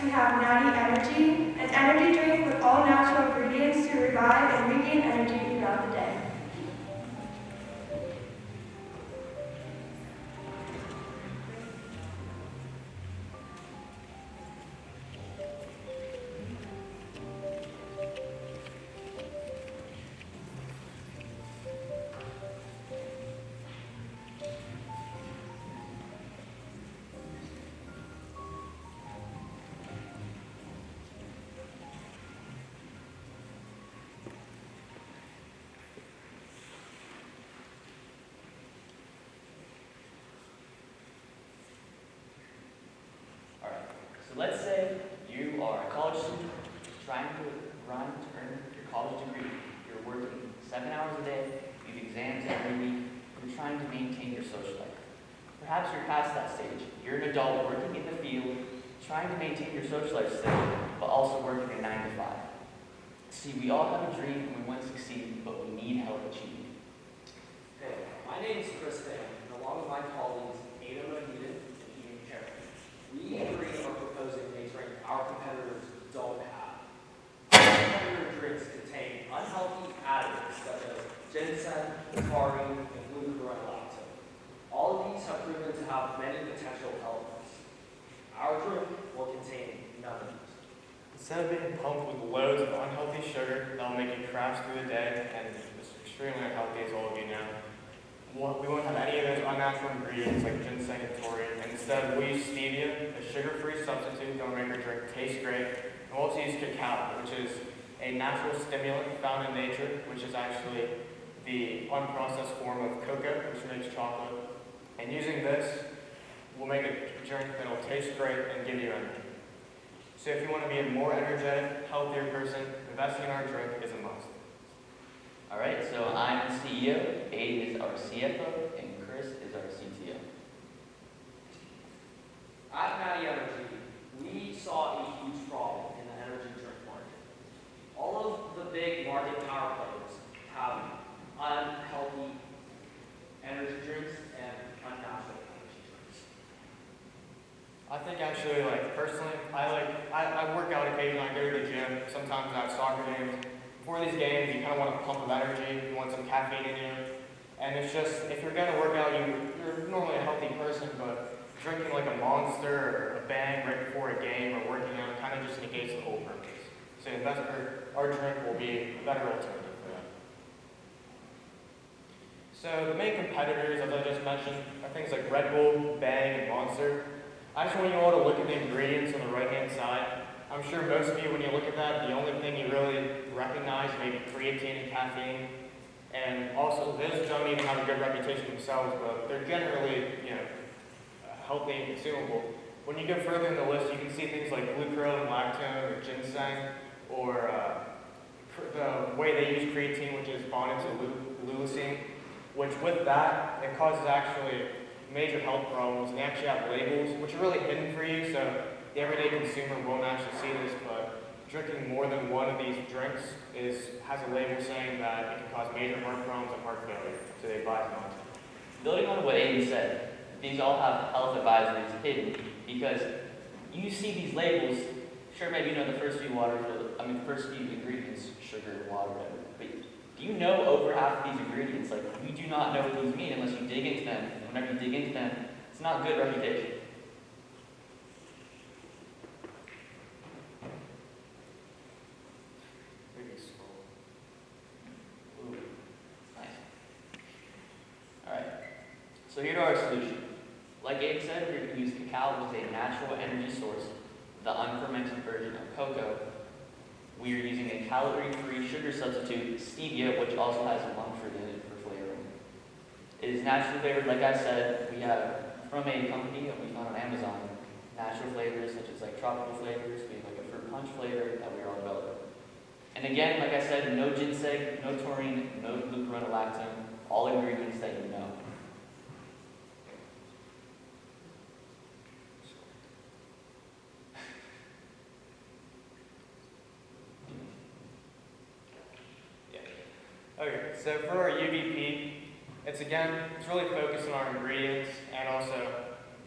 we have NattyNRG, an energy drink with all natural ingredients to revive and regain energy throughout the day. So let's say you are a college student trying to earn your college degree. You're working 7 hours a day, you have exams every week, you're trying to maintain your social life. Perhaps you're past that stage. You're an adult working in the field, trying to maintain your social life still, but also working a 9 to 5. See, we all have a dream and we want to succeed, but we need help achieving. Hey, my name is Chris Van, and along with my colleagues, Adam and Eden, we three are proposing a drink our competitors don't have. Our competitor drinks contain unhealthy additives such as ginseng, taurine, and glucuronolactone. All of these have proven to have many potential health risks. Our drink will contain none of these. Instead of being pumped with loads of unhealthy sugar that will make you crash through the day and is extremely unhealthy, as all of you know, we won't have any of those unnatural ingredients like ginseng and taurine. Instead, we use stevia, a sugar-free substitute that will make our drink taste great. And we'll also use cacao, which is a natural stimulant found in nature, which is actually the unprocessed form of cocoa, which makes chocolate. And using this, we'll make a drink that will taste great and give you energy. So if you want to be a more energetic, healthier person, investing in our drink is a must. All right, so I'm the CEO, Abe is our CFO, and Chris is our CTO. At NattyNRG, we saw a huge problem in the energy drink market. All of the big market power players have unhealthy energy drinks and unnatural energy drinks. I think actually, personally, I work out occasionally, I go to the gym, sometimes I have soccer games. Before these games, you kind of want a pump of energy, you want some caffeine in you. And it's just, if you're going to work out, you're normally a healthy person, but drinking like a Monster or a Bang right before a game or working out kind of just negates the whole purpose. So our drink will be a better alternative for that. So the main competitors, as I just mentioned, are things like Red Bull, Bang, and Monster. I just want you all to look at the ingredients on the right-hand side. I'm sure most of you, when you look at that, the only thing you really recognize may be creatine and caffeine. And also, those don't even have a good reputation themselves, but they're generally, healthy and consumable. When you go further in the list, you can see things like glucuronolactone or ginseng, or the way they use creatine, which is bonded to leucine, which with that, it causes actually major health problems. And they actually have labels, which are really hidden for you, so the everyday consumer won't actually see this, but drinking more than one of these drinks has a label saying that it can cause major heart problems and heart failure, so they advise not to. Building on what Aiden said, these all have health advisories hidden because you see these labels. Sure, maybe you know the first few ingredients, sugar, water, whatever. But do you know over half of these ingredients? You do not know what these mean unless you dig into them. And whenever you dig into them, it's not good reputation. Ooh, nice. All right. So here's our solution. Like Abe said, we're going to use cacao, which is a natural energy source, the unfermented version of cocoa. We are using a calorie-free sugar substitute, stevia, which also has monk fruit in it for flavoring. It is naturally flavored, like I said. We have from a company that we found on Amazon, natural flavors such as tropical flavors. We have a fruit punch flavor that we are all developing. And again, like I said, no ginseng, no taurine, no glucuronolactone, all ingredients that you know. Okay, so for our UVP, it's really focused on our ingredients, and also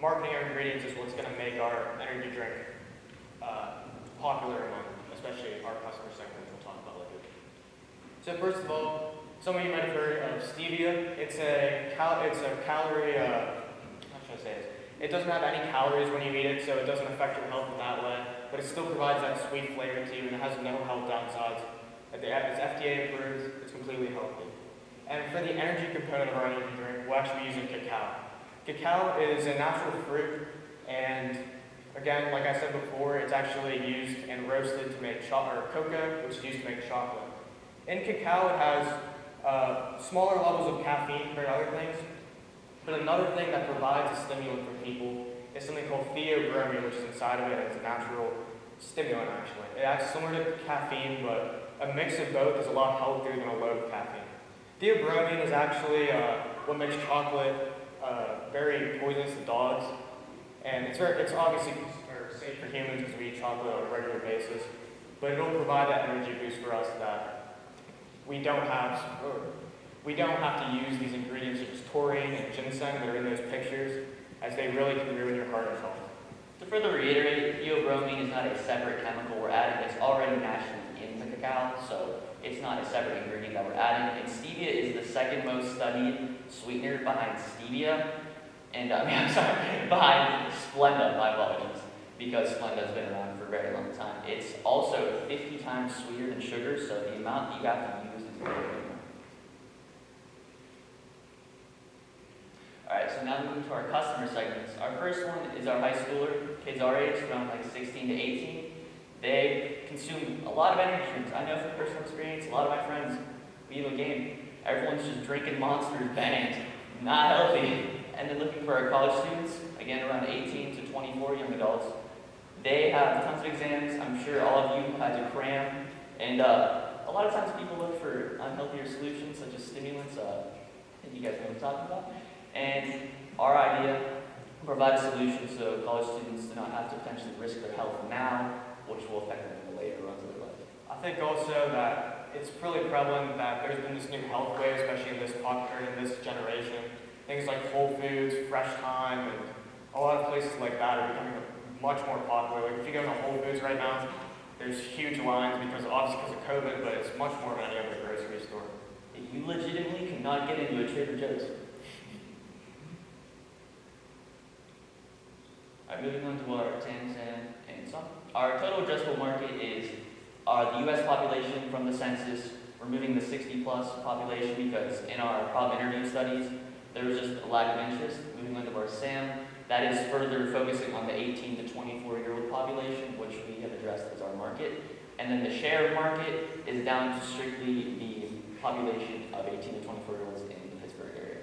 marketing our ingredients is what's going to make our energy drink popular among, especially our customer segment, which we'll talk about later. So first of all, some of you might have heard of stevia. It's a calorie, how should I say it? It doesn't have any calories when you eat it, so it doesn't affect your health in that way, but it still provides that sweet flavor to you, and it has no health downsides. It's FDA approved, it's completely healthy. And for the energy component of our energy drink, we'll actually be using cacao. Cacao is a natural fruit, and again, like I said before, it's actually used and roasted to make cocoa, which is used to make chocolate. In cacao, it has smaller levels of caffeine compared to other things, but another thing that provides a stimulant for people is something called theobromine, which is inside of it. It's a natural stimulant, actually. It acts similar to caffeine, but a mix of both is a lot healthier than a load of caffeine. Theobromine is actually what makes chocolate very poisonous to dogs, and it's obviously safe for humans because we eat chocolate on a regular basis, but it'll provide that energy boost for us that we don't have to use these ingredients such as taurine and ginseng that are in those pictures, as they really can ruin your heart and health. To further reiterate, theobromine is not a separate chemical we're adding. It's already naturally in the cacao, so it's not a separate ingredient that we're adding. And stevia is the second most studied sweetener behind stevia, and behind Splenda, my apologies, because Splenda's been around for a very long time. It's also 50 times sweeter than sugar, so the amount that you have to use is very minimal. Alright, so now moving to our customer segments. Our first one is our high schooler, kids our age, around like 16 to 18. They consume a lot of energy drinks. I know from personal experience, a lot of my friends, we have a game. Everyone's just drinking Monsters, banged, not healthy. And then looking for our college students, again around 18 to 24 young adults. They have tons of exams. I'm sure all of you had to cram. And a lot of times people look for unhealthier solutions such as stimulants. I think you guys know what I'm talking about. And our idea, provide a solution so college students do not have to potentially risk their health now, which will affect them in the later runs of their life. I think also that it's really prevalent that there's been this new health wave, especially in this generation. Things like Whole Foods, Fresh Time, and a lot of places like that are becoming much more popular. Like if you go to Whole Foods right now, there's huge lines because of COVID, but it's much more than any other grocery store. You legitimately cannot get into a Trader Joe's. Alright, moving on to our TAMs and some. Our total addressable market is the U.S. population from the census, removing the 60-plus population because in our problem interview studies, there was just a lack of interest. Moving on to our SAM, that is further focusing on the 18 to 24-year-old population, which we have addressed as our market. And then the share of market is down to strictly the population of 18 to 24-year-olds in the Pittsburgh area.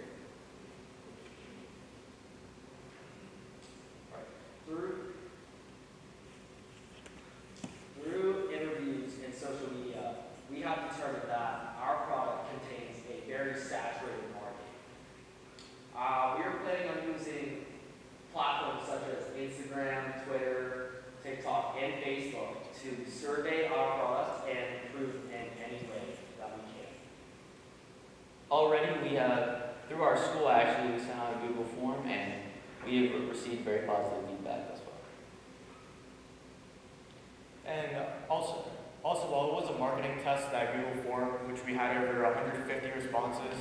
Through interviews and social media, we have determined that our product contains a very saturated market. We are planning on using platforms such as Instagram, Twitter, TikTok, and Facebook to survey our product and improve in any way that we can. Already, we have, through our school actually, we sent out a Google form and we have received very positive feedback thus far. And also, while it was a marketing test, that Google form, which we had over 150 responses,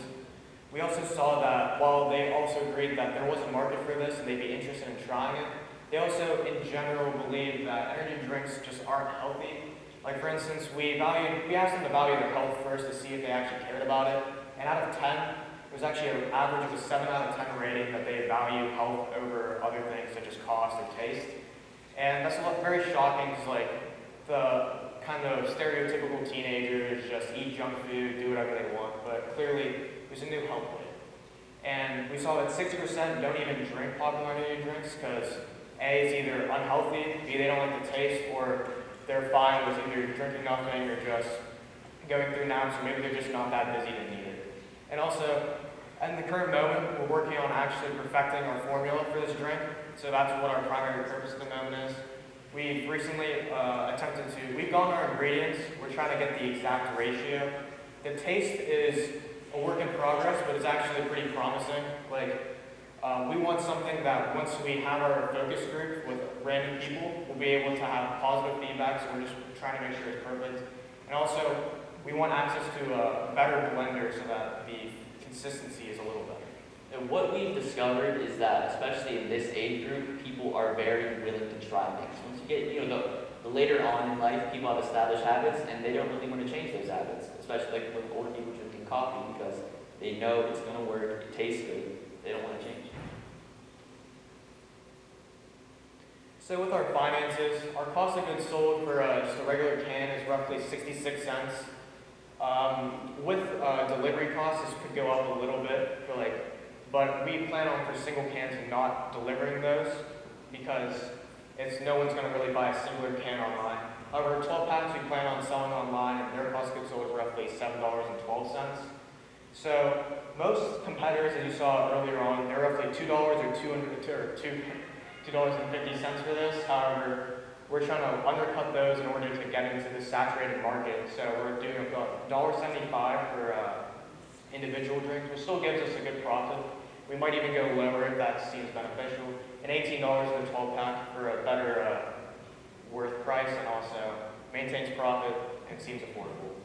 we also saw that while they also agreed that there was a market for this and they'd be interested in trying it, they also, in general, believe that energy drinks just aren't healthy. Like, for instance, we asked them to value their health first to see if they actually cared about it. And out of 10, it was actually an average of a 7 out of 10 rating that they value health over other things such as cost or taste. And that's very shocking because, like, the kind of stereotypical teenagers just eat junk food, do whatever they want, but clearly there's a new health wave. And we saw that 60% don't even drink popular energy drinks because A, it's either unhealthy, B, they don't like the taste, or they're fine with either drinking nothing or just going through naps, or maybe they're just not that busy to need it. And also, in the current moment, we're working on actually perfecting our formula for this drink, so that's what our primary purpose at the moment is. We've recently we've gone our ingredients, we're trying to get the exact ratio. The taste is a work in progress, but it's actually pretty promising. Like, We want something that once we have our focus group with random people, we'll be able to have positive feedback, so we're just trying to make sure it's perfect. And also, we want access to a better blender so that the consistency is a little better. And what we've discovered is that, especially in this age group, people are very willing to try things. Once you get, the later on in life, people have established habits, and they don't really want to change those habits, especially like with older people drinking coffee, because they know it's going to work, it tastes good, they don't want to change. So with our finances, our cost of goods sold for just a regular can is roughly 66 cents. With delivery costs, this could go up a little bit but we plan on for single cans not delivering those because no one's going to really buy a singular can online. However, 12 packs we plan on selling online, and their cost of goods sold is roughly $7.12. So most competitors, as you saw earlier on, they're roughly $2 or $2.50 for this. However, we're trying to undercut those in order to get into the saturated market. So we're doing about $1.75 for individual drinks, which still gives us a good profit. We might even go lower if that seems beneficial. And $18 for the 12 pack for a better worth price, and also maintains profit and seems affordable.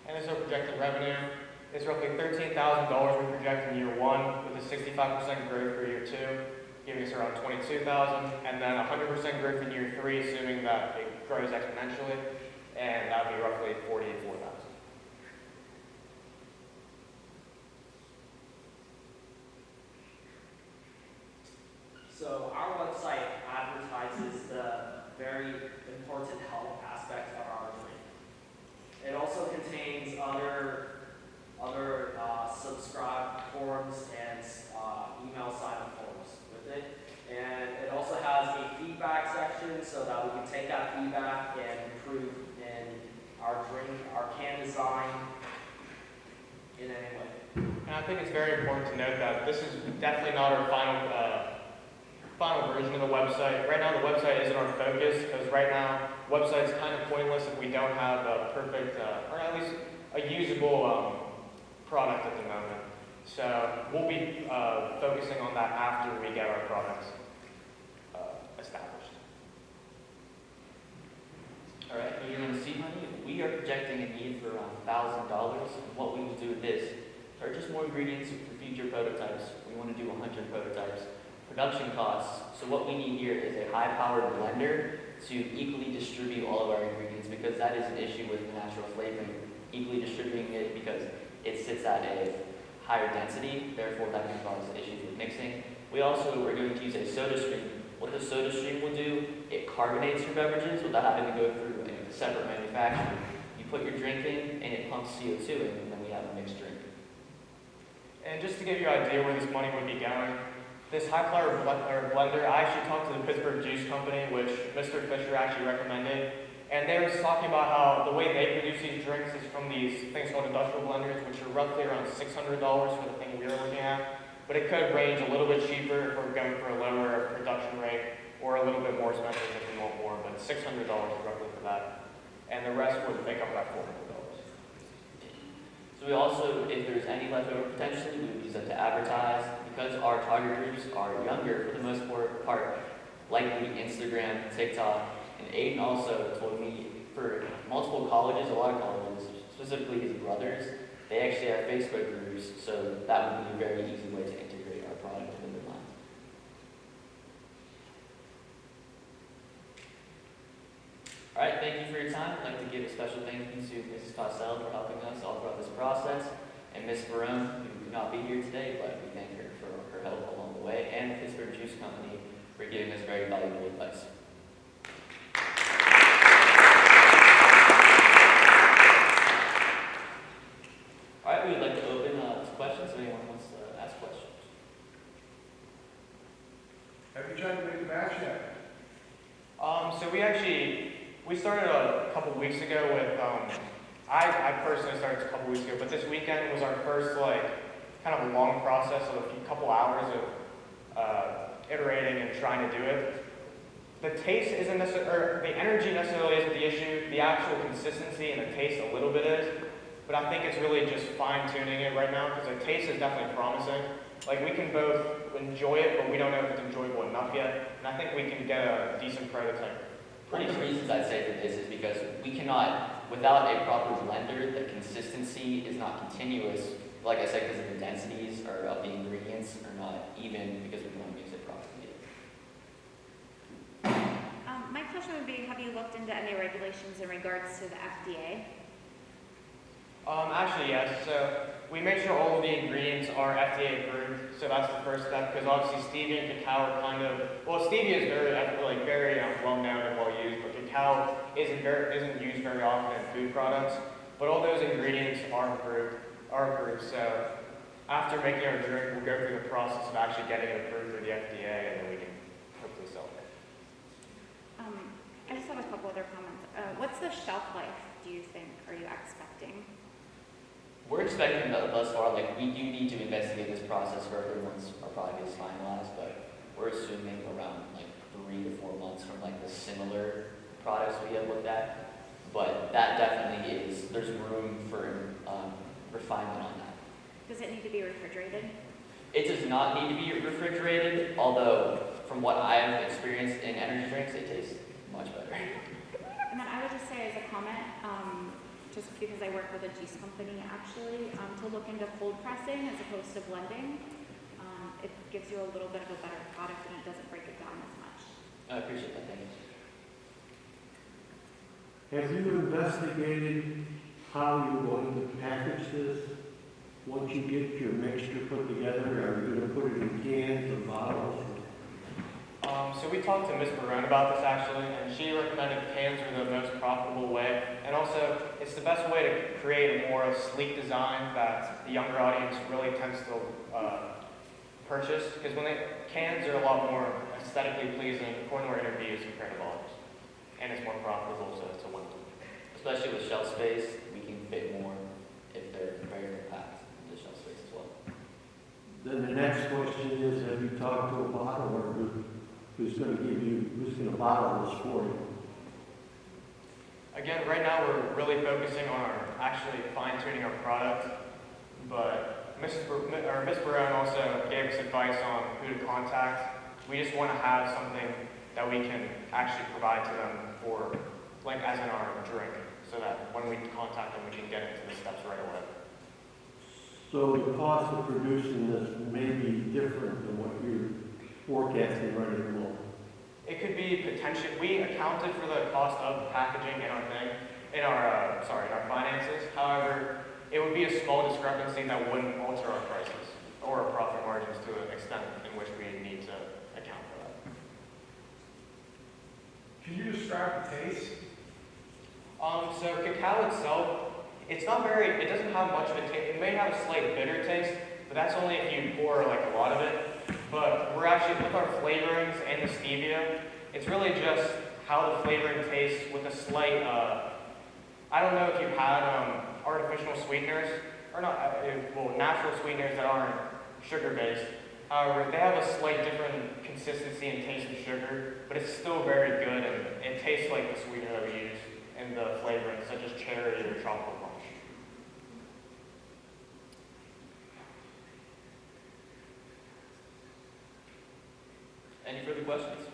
And this is our projected revenue. It's roughly $13,000 we project in year 1 with a 65% growth for year 2, giving us around $22,000, and then 100% growth in year 3, assuming that it grows exponentially, and that would be roughly $44,000. So our website advertises the very important health aspect of our drink. It also contains other subscribe forms and email sign-up forms with it. And it also has a feedback section so that we can take that feedback and improve in our drink, our can design in any way. And I think it's very important to note that this is definitely not our final version of the website. Right now the website isn't our focus because right now website's kind of pointless if we don't have a perfect, or at least a usable product at the moment. So we'll be focusing on that after we get our products established. All right, you're going to see money. We are projecting a need for around $1,000. And what we will do with this, purchase more ingredients for future prototypes. We want to do 100 prototypes. Production costs. So what we need here is a high-powered blender to equally distribute all of our ingredients, because that is an issue with natural flavoring. Equally distributing it because it sits at a higher density, therefore that can cause issues with mixing. We also are going to use a soda stream. What the soda stream will do, it carbonates your beverages without having to go through a separate manufacturer. You put your drink in and it pumps CO2 in, and then we have a mixed drink. And just to give you an idea where this money would be going, this high-power blender, I actually talked to the Pittsburgh Juice Company, which Mr. Fisher actually recommended, and they were talking about how the way they produce these drinks is from these things called industrial blenders, which are roughly around $600 for the thing we were looking at. But it could range a little bit cheaper if we're going for a lower production rate, or a little bit more expensive if we want more, but $600 roughly for that. And the rest would make up about $400. So we also, if there's any leftover potentially, we would use that to advertise. Because our target groups are younger for the most part, likely Instagram, TikTok, and Aiden also told me for multiple colleges, a lot of colleges, specifically his brothers, they actually have Facebook groups, so that would be a very easy way to integrate our product within their lines. All right, thank you for your time. I'd like to give a special thank you to Mrs. Costello for helping us all throughout this process, and Ms. Barone, who could not be here today, but we thank her for her help along the way, and the Pittsburgh Juice Company for giving us very valuable advice. All right, we would like to open to questions if anyone wants to ask questions. Have you tried to make a batch yet? So we started a couple weeks ago with, I personally started a couple weeks ago, but this weekend was our first kind of a long process of a couple hours of iterating and trying to do it. The taste isn't necessarily, or the energy necessarily isn't the issue. The actual consistency and the taste a little bit is. but I think it's really just fine tuning it right now because the taste is definitely promising. Like we can both enjoy it, but we don't know if it's enjoyable enough yet. And I think we can get a decent prototype. One of the reasons I'd say for this is because we cannot, without a proper blender, the consistency is not continuous. Like I said, because of the densities or of the ingredients are not even because we want to mix it properly. My question would be, have you looked into any regulations in regards to the FDA? Actually, yes. So we make sure all of the ingredients are FDA approved. So that's the first step because obviously stevia and cacao are kind of, well, stevia is very well known and well used, but cacao isn't used very often in food products. But all those ingredients are approved. So after making our drink, we'll go through the process of actually getting it approved through the FDA, and then we can hopefully sell it. I just have a couple other comments. What's the shelf life, do you think, are you expecting? We're expecting that thus far, like we do need to investigate this process further once our product is finalized, but we're assuming around like 3 to 4 months from like the similar products we have looked at. But that definitely is, there's room for refinement on that. Does it need to be refrigerated? It does not need to be refrigerated, although from what I've experienced in energy drinks, it tastes much better. And then I would just say as a comment, just because I work with a juice company actually, to look into cold pressing as opposed to blending. It gives you a little bit of a better product and it doesn't break it down as much. I appreciate that, thank you. Have you investigated how you're going to package this? Once you get your mixture put together, are you going to put it in cans or bottles? So we talked to Ms. Barone about this actually, and she recommended cans are the most profitable way. And also, it's the best way to create a more sleek design that the younger audience really tends to purchase. Because cans are a lot more aesthetically pleasing, according to our interviews, compared to bottles. And it's more profitable to win. Especially with shelf space, we can fit more if they're very compact into shelf space as well. Then the next question is, have you talked to a bottler who's going to bottle this for you? Again, right now we're really focusing on actually fine-tuning our product, but Ms. Barone also gave us advice on who to contact. We just want to have something that we can actually provide to them for, like as in our drink, so that when we contact them, we can get into the steps right away. So the cost of producing this may be different than what you're forecasting right at the moment. It could be potential. We accounted for the cost of packaging in our finances. However, it would be a small discrepancy that wouldn't alter our prices or our profit margins to an extent in which we need to account for that. Can you describe the taste? So cacao itself, it doesn't have much of a taste. It may have a slight bitter taste, but that's only if you pour like a lot of it. But we're actually, with our flavorings and the stevia, it's really just how the flavoring tastes with a slight, I don't know if you've had artificial sweeteners, or not, natural sweeteners that aren't sugar-based. However, they have a slight different consistency and taste of sugar, but it's still very good, and it tastes like the sweetener that we use in the flavoring, such as cherry or tropical punch. Any further questions?